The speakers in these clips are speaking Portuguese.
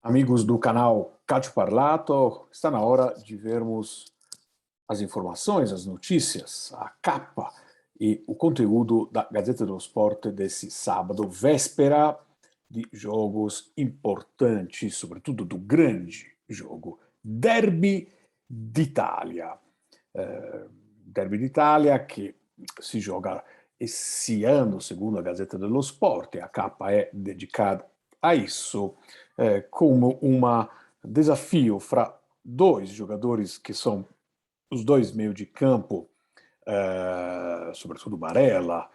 Amigos do canal Calcio Parlato, está na hora de vermos as informações, as notícias, a capa e o conteúdo da Gazeta dello Sport desse sábado, véspera de jogos importantes, sobretudo do grande jogo Derby d'Italia. Derby d'Italia che si gioca esse ano, segundo a Gazeta dello Sport, e a capa è dedicata a isso, como um desafio fra dois jogadores que são os dois meio de campo, sobretudo Barella,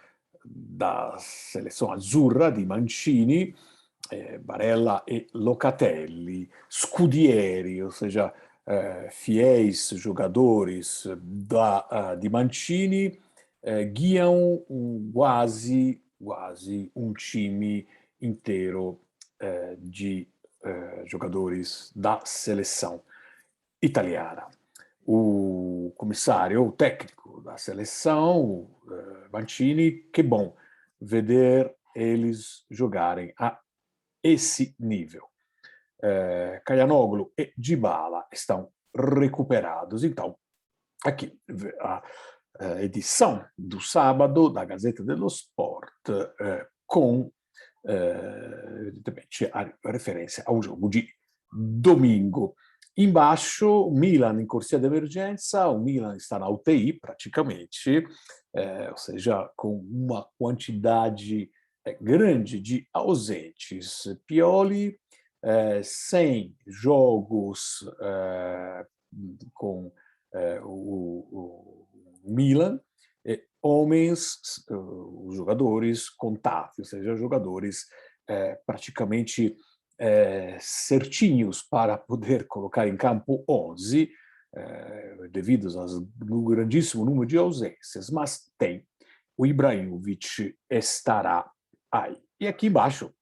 da seleção azzurra di Mancini, Barella e Locatelli, scudieri, ou seja, fiéis jogadores di Mancini, guiam quase um time inteiro de jogadores da seleção italiana. O comissário, o técnico da seleção, Mancini, que bom ver eles jogarem a esse nível. Calhanoglu e Dybala estão recuperados. Então, aqui a edição do sábado da Gazeta dello Sport com evidentemente a referência ao jogo de domingo. Embaixo, Milan em corsia de emergência, o Milan está na UTI praticamente, ou seja, com uma quantidade grande de ausentes. Pioli, 100 jogos com o Milan, homens, os jogadores contados, ou seja, jogadores praticamente certinhos para poder colocar em campo 11, devido ao grandíssimo número de ausências, mas tem o Ibrahimovic estará aí. E aqui embaixo,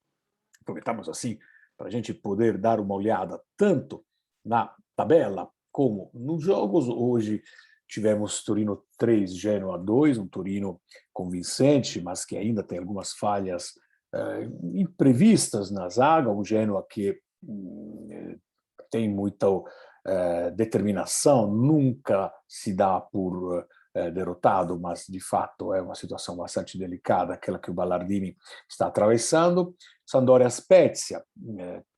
aproveitamos assim para a gente poder dar uma olhada tanto na tabela como nos jogos. Hoje tivemos Torino 3, Genoa 2, um Torino convincente, mas que ainda tem algumas falhas imprevistas na zaga. O Genoa que tem muita determinação, nunca se dá por derrotado, mas de fato é uma situação bastante delicada, aquela que o Ballardini está atravessando. Sampdoria Spezia,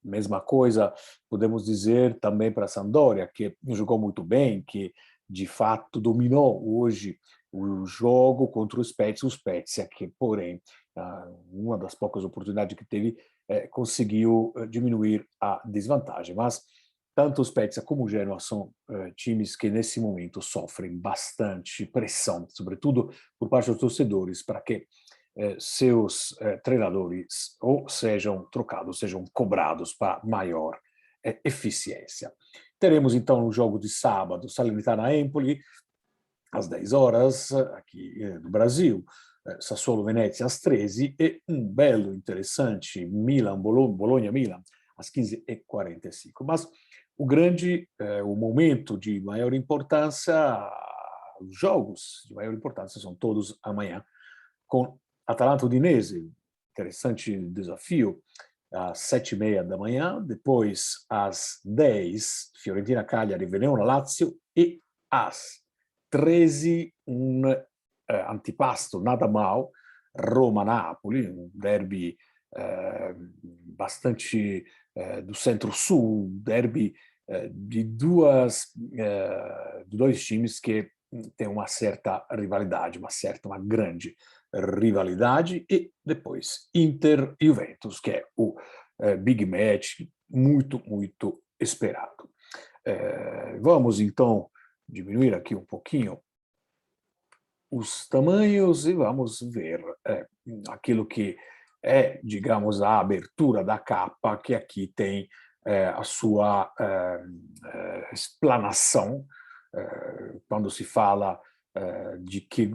mesma coisa, podemos dizer também para a Sampdoria, que jogou muito bem, que de fato dominou hoje o jogo contra o Spezia, que porém, uma das poucas oportunidades que teve, conseguiu diminuir a desvantagem. Mas tanto o Spezia como o Genoa são times que nesse momento sofrem bastante pressão, sobretudo por parte dos torcedores, para que seus treinadores ou sejam trocados, sejam cobrados para maior eficiência. Teremos então o jogo de sábado, Salernitana-Empoli, às 10 horas, aqui no Brasil, Sassuolo-Venezia às 13 e um belo, interessante Bologna-Milan às 15h45. Mas o grande, o momento de maior importância, os jogos de maior importância são todos amanhã, com Atalanta-Udinese, interessante desafio, às 7h30 da manhã, depois às 10, Fiorentina-Cagliari, Verona-Lazio, e às 13, um antipasto nada mal, Roma-Napoli, um derby bastante do centro-sul, derby de dois times que têm uma certa rivalidade, uma grande rivalidade, e depois Inter e Juventus, que é o big match muito, muito esperado. Vamos então diminuir aqui um pouquinho os tamanhos e vamos ver aquilo que é, digamos, a abertura da capa, que aqui tem a sua explanação, quando se fala de que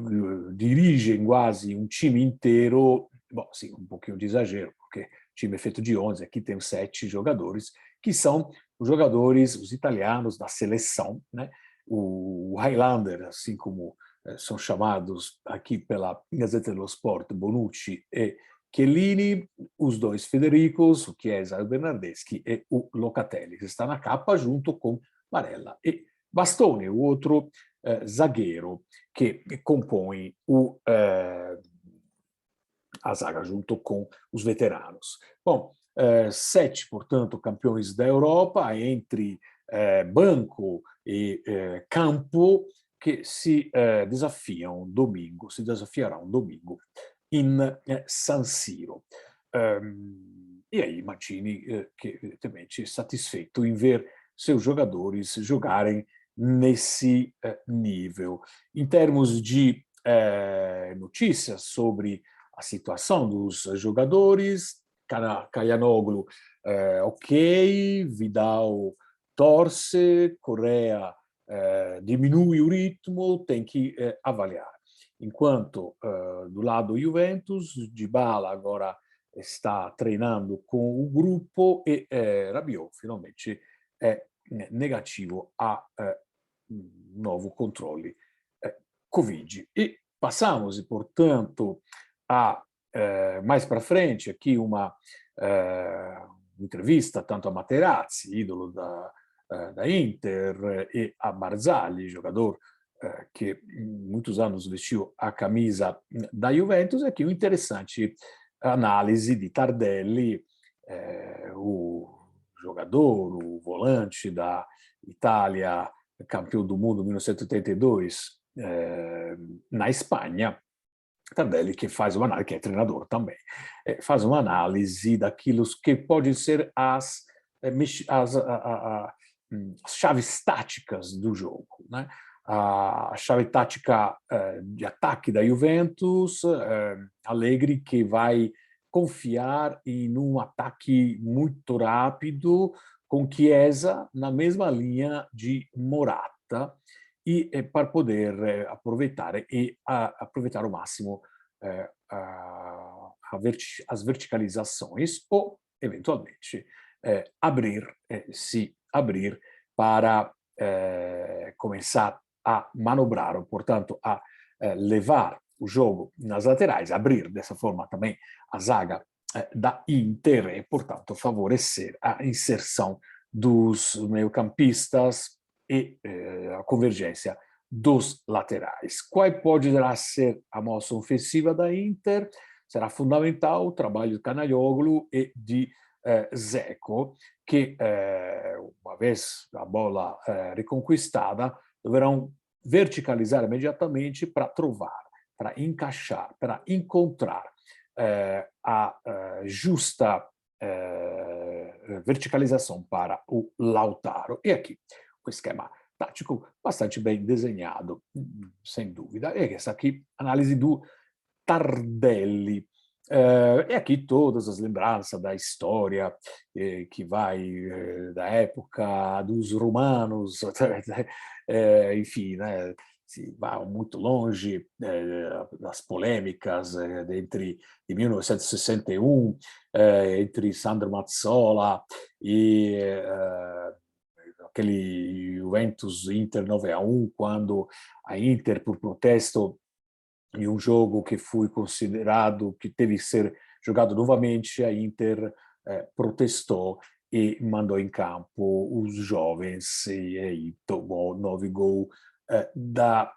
dirigem quase um time inteiro. Bom, sim, um pouquinho de exagero, porque o time é feito de 11, aqui tem 7 jogadores, que são os jogadores, os italianos da seleção, né? O Highlander, assim como são chamados aqui pela Gazzetta dello Sport, Bonucci e Chiellini, os dois Federicos, o Chiesa e o Bernardeschi e o Locatelli, que está na capa junto com Barella e Bastoni, o outro zagueiro que compõe a zaga junto com os veteranos. Bom, 7, portanto, campeões da Europa, entre banco e campo, que se desafiarão domingo in San Siro. E aí Mancini, que evidentemente é satisfeito em ver seus jogadores jogarem nesse nível. Em termos de notícias sobre a situação dos jogadores, Calhanoglu, ok, Vidal torce, Correa diminui o ritmo, tem que avaliar. Enquanto do lado Juventus, Dybala agora está treinando com o grupo e Rabiot finalmente è negativo a novo controle Covid. E passamos, portanto, a mais para frente aqui uma entrevista tanto a Materazzi, ídolo da Inter, e a Barzagli, jogador que muitos anos vestiu a camisa da Juventus, aqui uma interessante análise de Tardelli, o jogador, o volante da Itália, campeão do mundo em 1982, na Espanha. Tardelli que faz uma análise, que é treinador também, faz uma análise daquilo que pode ser as chaves táticas do jogo, né? A chave tática de ataque da Juventus, Allegri que vai confiar em um ataque muito rápido com Chiesa na mesma linha de Morata e para poder aproveitar ao máximo as verticalizações ou, eventualmente, se abrir para começar a manobrar, ou, portanto, a levar o jogo nas laterais, abrir dessa forma também a zaga da Inter e, portanto, favorecer a inserção dos meio-campistas e a convergência dos laterais. Qual poderá ser a moça ofensiva da Inter? Será fundamental o trabalho de Calhanoglu e de Dzeko, que, uma vez a bola reconquistada, deverão verticalizar imediatamente para trovar, para encaixar, para encontrar a justa verticalização para o Lautaro. E aqui o esquema tático bastante bem desenhado, sem dúvida. E essa aqui, análise do Tardelli. E aqui todas as lembranças da história que vai da época dos romanos, enfim, né? Se vai muito longe das polêmicas de 1961 entre Sandro Mazzola e aquele Juventus Inter 9-1, quando a Inter, por protesto em um jogo que foi considerado que teve que ser jogado novamente, a Inter protestou e mandou em campo os jovens e aí tomou 9 gols da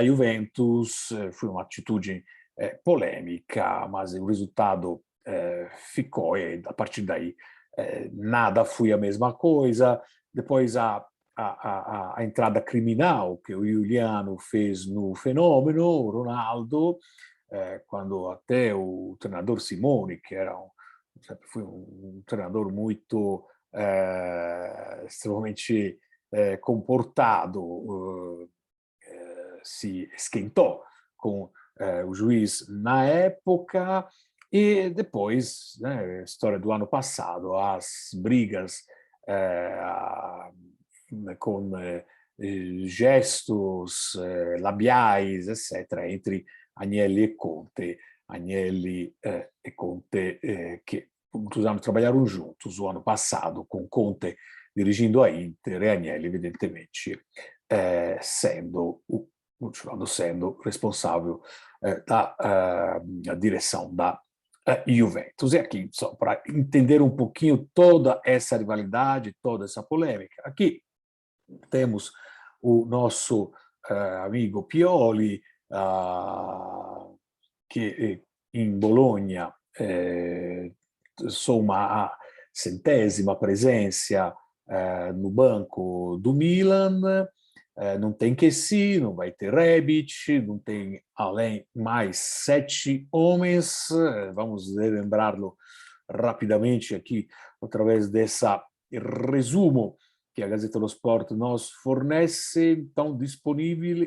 Juventus. Foi uma atitude polêmica, mas o resultado ficou e a partir daí nada foi a mesma coisa. Depois a entrada criminal que o Giuliano fez no fenômeno, o Ronaldo, quando até o treinador Simone, que era sempre foi um treinador muito extremamente comportado, se esquentou com o juiz na época. E depois, né, a história do ano passado, as brigas com gestos labiais, etc., entre Agnelli e Conte. Agnelli e Conte, che muitos anos trabalharam juntos, o ano passado, com Conte dirigindo a Inter e Agnelli, evidentemente, continuando sendo responsável da direção da Juventus. E aqui, só para entender um pouquinho toda essa rivalidade, toda essa polêmica, aqui temos o nosso amigo Pioli, che in Bologna soma a centésima presença no banco do Milan, não tem Kessie, não vai ter Rebic, não tem além mais 7 homens, vamos lembrá-lo rapidamente aqui através dessa resumo que a Gazeta dello Sport nos fornece, então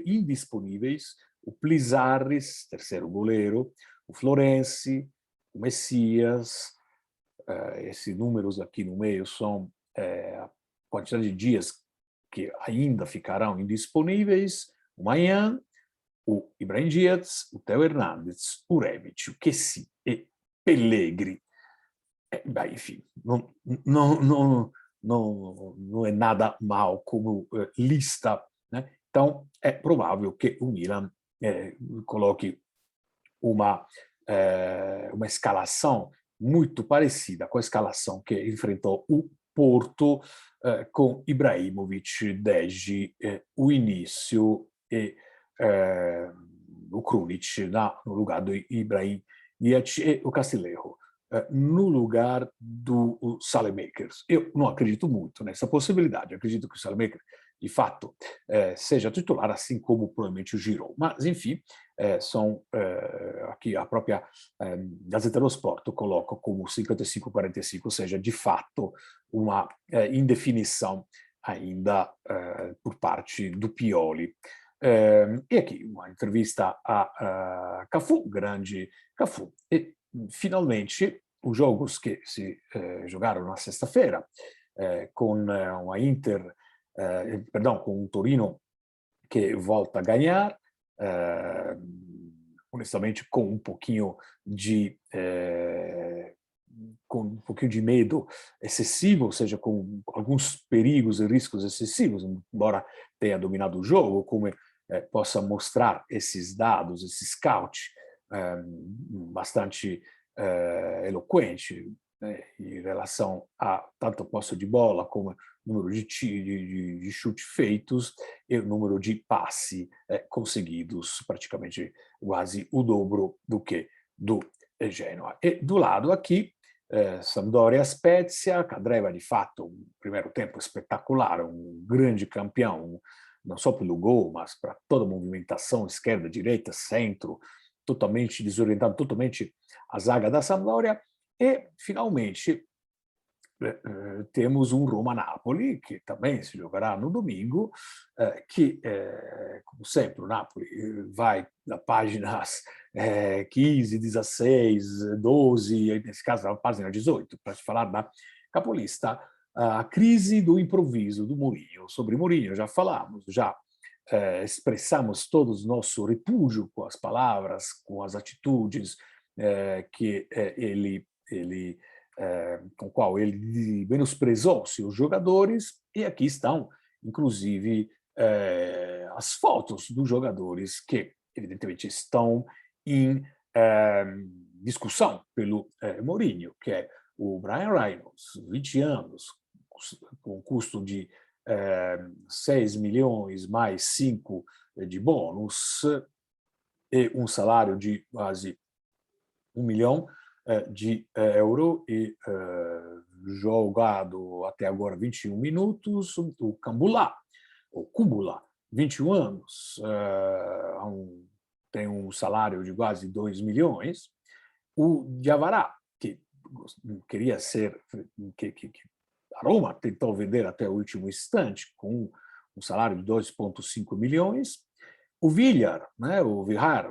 indisponíveis, o Plizares, terceiro goleiro, o Florenzi, o Messias, esses números aqui no meio são a quantidade de dias que ainda ficarão indisponíveis, o Mayan, o Ibrahim Diaz, o Theo Hernandes, o Rebic, o Kessie e Pellegrini. Enfim, não é nada mal como lista, né? Então, é provável que o Milan coloque uma escalação muito parecida com a escalação que enfrentou o Porto com Ibrahimovic desde o início e o Krunic no lugar do Ibrahim Diaz e o Castillejo no lugar do Saelemaekers. Eu não acredito muito nessa possibilidade. Eu acredito que o Saelemaekers, de fato, seja titular, assim como provavelmente o Giroud. Mas, enfim, são aqui a própria Gazeta dello Sport coloca como 55-45, ou seja, de fato, uma indefinição ainda por parte do Pioli. E aqui uma entrevista a Cafu, grande Cafu. E, finalmente, os jogos que se jogaram na sexta-feira, com uma Inter, perdão, com um Torino que volta a ganhar, honestamente com um pouquinho de medo excessivo, ou seja, com alguns perigos e riscos excessivos, embora tenha dominado o jogo, como possa mostrar esses dados, esse scout bastante eloquente, né, em relação a tanto posse de bola como número de chute feitos e o número de passe conseguidos, praticamente quase o dobro do que do Genoa. E do lado aqui, Sampdoria Spezia, Cadreva de fato um primeiro tempo espetacular, um grande campeão, não só pelo gol, mas para toda a movimentação, esquerda, direita, centro, totalmente desorientado, totalmente a zaga da Sampdoria. E, finalmente, temos um Roma-Napoli, que também se jogará no domingo, que, como sempre, o Napoli vai da páginas 15, 16, 12, nesse caso, da página 18, para se falar da capolista, a crise do improviso do Mourinho. Sobre Mourinho já falamos, já expressamos todos nosso repúdio com as palavras, com as atitudes que ele com o qual ele menosprezou seus jogadores, e aqui estão, inclusive, as fotos dos jogadores que, evidentemente, estão em discussão pelo Mourinho, que é o Brian Reynolds, 20 anos, com custo de 6 milhões mais 5 de bônus e um salário de quase 1 milhão de euro e jogado até agora 21 minutos, o Kumbula, 21 anos, tem um salário de quase 2 milhões, o Diawara, que queria ser, que a Roma tentou vender até o último instante, com um salário de 2,5 milhões, o Villar, né, o Villar,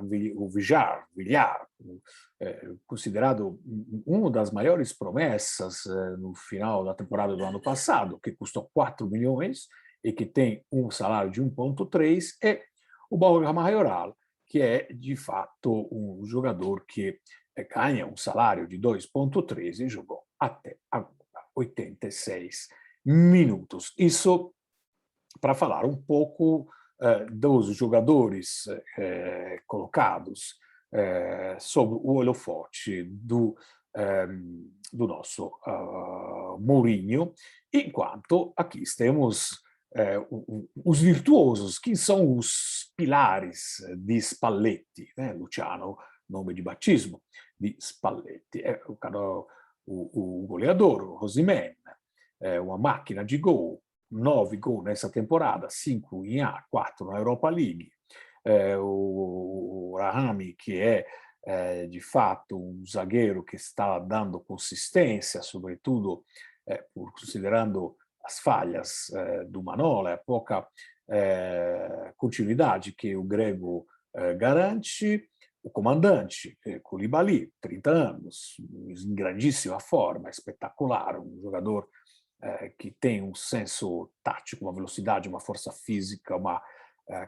considerado uma das maiores promessas no final da temporada do ano passado, que custou 4 milhões e que tem um salário de 1,3, e o Borja Mayoral, que é, de fato, um jogador que ganha um salário de 2,3 e jogou até 86 minutos. Isso para falar um pouco dos jogadores colocados sob o holofote do nosso Mourinho, enquanto aqui temos os virtuosos, que são os pilares di Spalletti, né? Luciano, nome de batismo di Spalletti, o goleador, o Osimhen, uma máquina de gol, 9 gols nessa temporada, 5 em A, 4 na Europa League. O Rahami, que é de fato um zagueiro que está dando consistência, sobretudo considerando as falhas do Manola, a pouca continuidade que o grego garante. O comandante, Koulibaly, 30 anos, em grandíssima forma, espetacular, um jogador que tem um senso tático, uma velocidade, uma força física, uma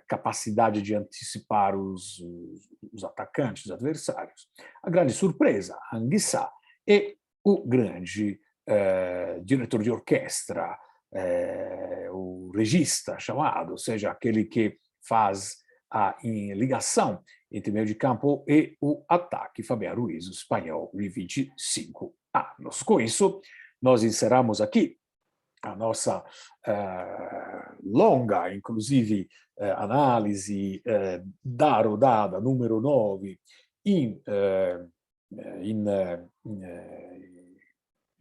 capacidade de antecipar os atacantes, os adversários. A grande surpresa, Anguissa, e o grande diretor de orquestra, o regista chamado, ou seja, aquele que faz a ligação entre o meio de campo e o ataque, Fabián Ruiz, o espanhol de 25 anos. Com isso, nós encerramos aqui a nossa longa, inclusive, análise da rodada número 9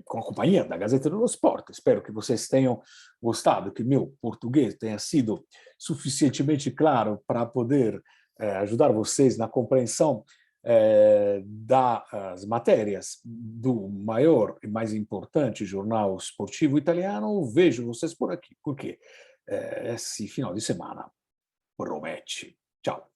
com a companhia da Gazeta dello Sport. Espero que vocês tenham gostado, que meu português tenha sido suficientemente claro para poder ajudar vocês na compreensão das matérias do maior e mais importante jornal esportivo italiano. Vejo vocês por aqui, porque esse final de semana promete. Tchau.